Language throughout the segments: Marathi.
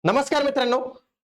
नमस्कार मित्रांनो,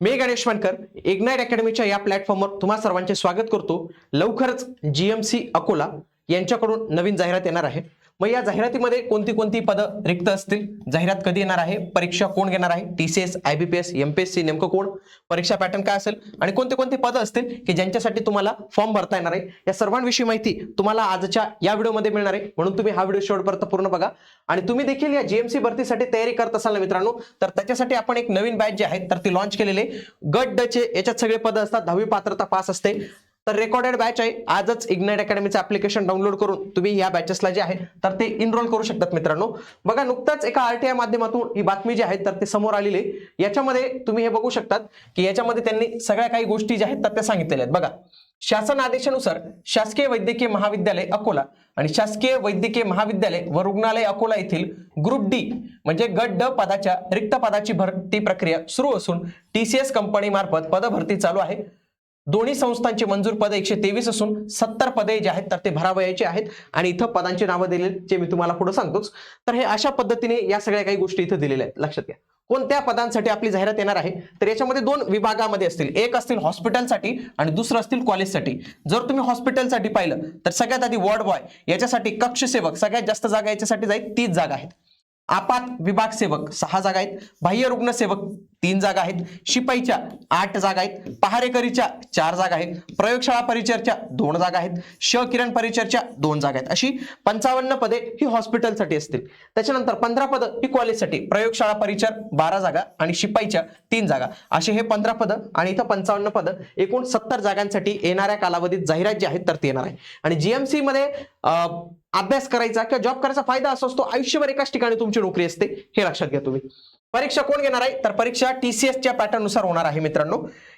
मी गणेश मानकर इग्नाइट अकॅडमीच्या या प्लॅटफॉर्मवर तुम्हा सर्वांचे स्वागत करतो। लवकरच जीएमसी अकोला यांच्याकडून नवीन जाहिरात येणार आहे। मग या जाहिरातीमध्ये कोणती पदं रिक्त असतील, जाहिरात कधी येणार आहे, परीक्षा कोण घेणार आहे, टीसीएस, आयबीपीएस, एमपीएससी नेमकं कोण, परीक्षा पॅटर्न काय असेल आणि कोणती पदं असतील की ज्यांच्यासाठी तुम्हाला फॉर्म भरता येणार आहे, या सर्वांविषयी माहिती तुम्हाला आजच्या या व्हिडिओमध्ये मिळणार आहे। म्हणून तुम्ही हा व्हिडिओ शेवटपर्यंत पूर्ण बघा आणि तुम्ही देखील या जीएमसी भरतीसाठी तयारी करत असाल ना मित्रांनो, तर त्याच्यासाठी आपण एक नवीन बॅच जी आहे तर ती लॉन्च केलेली आहे। गट ड चे याच्यात सगळे पद असतात, 10वी पात्रता पास असते। तर रेकॉर्डेड बॅच आहे। आजच इग्नाइट अकॅडमीचं ऍप्लिकेशन डाउनलोड करून तुम्ही या बॅचेसला जे आहे तर ते इनरोल करू शकतात मित्रांनो। बघा, नुकताच एका आरटीआय माध्यमातून ही बातमी जी आहे तर ते समोर आलेली आहे। याच्यामध्ये तुम्ही हे बघू शकतात की याच्यामध्ये त्यांनी सगळ्या काही गोष्टी ज्या आहेत तर त्या सांगितलेल्या आहेत। बघा, शासन आदेशानुसार शासकीय वैद्यकीय महाविद्यालय अकोला आणि शासकीय वैद्यकीय महाविद्यालय व रुग्णालय अकोला येथील ग्रुप डी म्हणजे गट ड पदाच्या रिक्त पदाची भरती प्रक्रिया सुरू असून टीसीएस कंपनी मार्फत पदभरती चालू आहे। दोन्ही संस्थांची मंजूर पदे 123 असून 70 पदे जे आहेत तर ते भरावयाचे आहेत आणि इथं पदांची नावं दिलेली जे मी तुम्हाला पुढे सांगतोच। तर हे अशा पद्धतीने या सगळ्या काही गोष्टी इथं दिलेल्या आहेत, लक्षात घ्या। कोणत्या पदांसाठी आपली जाहिरात येणार आहे तर याच्यामध्ये दोन विभागामध्ये असतील, एक असतील हॉस्पिटलसाठी आणि दुसरं असतील कॉलेजसाठी। जर तुम्ही हॉस्पिटलसाठी पाहिलं तर सगळ्यात आधी वॉर्ड बॉय याच्यासाठी कक्ष सेवक सगळ्यात जास्त जागा याच्यासाठी जाईल, 30 जागा आहेत। आपात विभाग सेवक 6 जागा आहेत, बाह्य रुग्ण सेवक 3 जागा आहेत, शिपाईच्या 8 जागा आहेत, पहारेकरीच्या 4 जागा आहेत, प्रयोगशाळा परिचरच्या 2 जागा आहेत, किरण परिचरच्या 2 जागा आहेत। अशी 55 पदे ही हॉस्पिटलसाठी असतील। त्याच्यानंतर 15 पदं ही कॉलेजसाठी, प्रयोगशाळा परिचर 12 जागा आणि शिपाईच्या 3 जागा, असे हे 15 पदं आणि इथं 55 पदं, एकूण 70 जागांसाठी येणाऱ्या कालावधीत जाहिरात जी आहे तर ती येणार आहे। आणि जीएमसी मध्ये अभ्यास करायचा किंवा जॉब करायचा फायदा असा असतो, आयुष्यभर एकाच ठिकाणी तुमची नोकरी असते, हे लक्षात घ्या तुम्ही। परीक्षा कोण घेणार आहे तर परीक्षा टीसीएसच्या पॅटर्न नुसार होणार आहे मित्रांनो।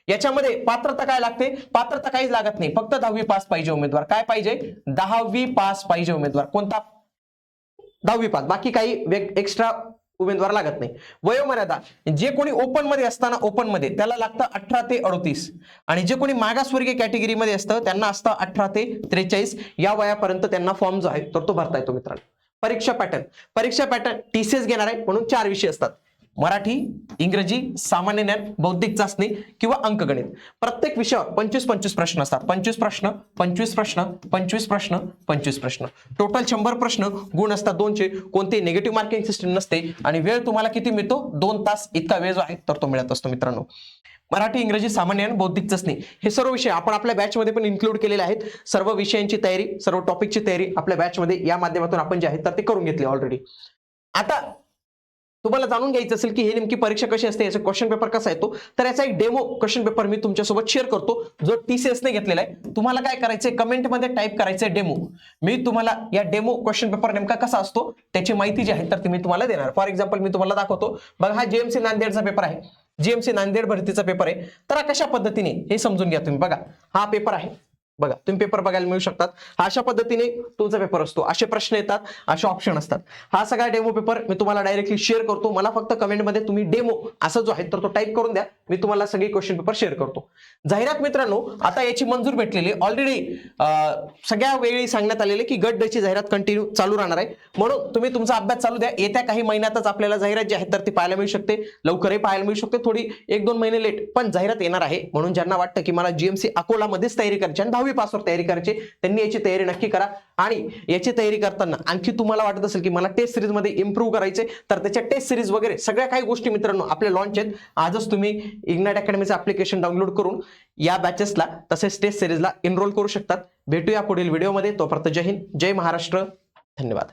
याच्यामध्ये पात्रता काय लागते, पात्रता काहीच लागत नाही, फक्त 10वी पास पाहिजे उमेदवार। काय पाहिजे, 10वी पास पाहिजे उमेदवार। कोणता, 10वी पास, बाकी काही एक्स्ट्रा उमेदवार लागत नाही। वयोमर्यादा, जे कोणी ओपन मध्ये असताना ओपन मध्ये त्याला लागतं 18 ते 38 आणि जे कोणी मागासवर्गीय कॅटेगरीमध्ये असतं त्यांना असतं 18 ते 43 या वयापर्यंत त्यांना फॉर्म जो आहे तर तो भरता येतो मित्रांनो। परीक्षा पॅटर्न टीसीएस घेणार आहे म्हणून 4 विषय असतात, मराठी, इंग्रजी, सामान्य ज्ञान, बौद्धिक चाचणी किंवा अंकगणित। प्रत्येक विषयावर 25 प्रश्न असतात, 25 प्रश्न 25 प्रश्न 25 प्रश्न 25 प्रश्न, टोटल 100 प्रश्न, गुण असतात 200, कोणते निगेटिव्ह मार्किंग सिस्टम नसते आणि वेळ तुम्हाला किती मिळतो, 2 तास इतका वेळ जो आहे तर तो मिळत असतो मित्रांनो। मराठी, इंग्रजी, सामान्य ज्ञान, बौद्धिक चाचणी हे सर्व विषय आपण आपल्या बॅच मध्ये पण इन्क्लूड केलेले आहेत। सर्व विषयांची तयारी, सर्व टॉपिकची तयारी आपल्या बॅच मध्ये या माध्यमातून आपण जे आहे तर ते करून घेतली ऑलरेडी। आता तुम्हाला जाणून घ्यायचं असेल की हे नेमकी परीक्षा कशी असते, याचा क्वेश्चन पेपर कसा येतो, तर याचा एक डेमो क्वेश्चन पेपर मी तुमच्यासोबत शेअर करतो जो टीसीएस ने घेतलेला आहे। तुम्हाला काय करायचंय, कमेंट मध्ये टाइप करायचंय डेमो। मी तुम्हाला या डेमो क्वेश्चन पेपर नेमका कसा असतो त्याची माहिती जी आहे तर ती मी तुम्हाला देणार। फॉर एक्झाम्पल मी तुम्हाला दाखवतो, बघा हा जीएमसी नांदेडचा पेपर आहे, जीएमसी नांदेड भरतीचा पेपर आहे। तर कशा पद्धतीने हे समजून घ्या तुम्ही। बघा हा पेपर आहे, बघा तुम्ही पेपर बघायला मिळू शकतात, अशा पद्धतीने तुमचा पेपर असतो, असे प्रश्न येतात, असे ऑप्शन असतात। हा सगळा डेमो पेपर मी तुम्हाला डायरेक्टली शेअर करतो, मला फक्त कमेंट मध्ये तुम्ही डेमो असं जो आहे तर तो टाइप करून द्या, मी तुम्हाला सगळी क्वेश्चन पेपर शेअर करतो। जाहिरात मित्रांनो आता याची मंजूर भेटलेली ऑलरेडी, सगळ्या वेळी सांगण्यात आलेले की गट ड ची जाहिरात कंटिन्यू चालू राहणार आहे, म्हणून तुम्ही तुमचा अभ्यास चालू द्या। येत्या काही महिन्यातच आपल्याला जाहिरात जी आहे तर ती पाहायला मिळू शकते, लवकरही पाहायला मिळू शकते, थोडी 1-2 महिने लेट, पण जाहिरात येणार आहे। म्हणून ज्यांना वाटतं की मला जीएमसी अकोला मध्येच तयारी करायची आणि 10वी पासवर तयारी करायची, त्यांनी याची तयारी नक्की करा। आणि याची तयारी करताना आणखी तुम्हाला वाटत असेल की मला टेस्ट सिरीज मध्ये इम्प्रूव्ह करायचे, तर त्याच्या टेस्ट सिरीज वगैरे सगळ्या काही गोष्टी मित्रांनो आपल्या लॉन्च आहेत। आजच तुम्ही इग्नाइट अकॅडमीचं ऍप्लिकेशन डाउनलोड करून या बॅचेसला तसेच टेस्ट सिरीजला एनरोल करू शकतात। भेटूया पुढील व्हिडिओमध्ये, तोपर्यंत जय हिंद, जय महाराष्ट्र, धन्यवाद।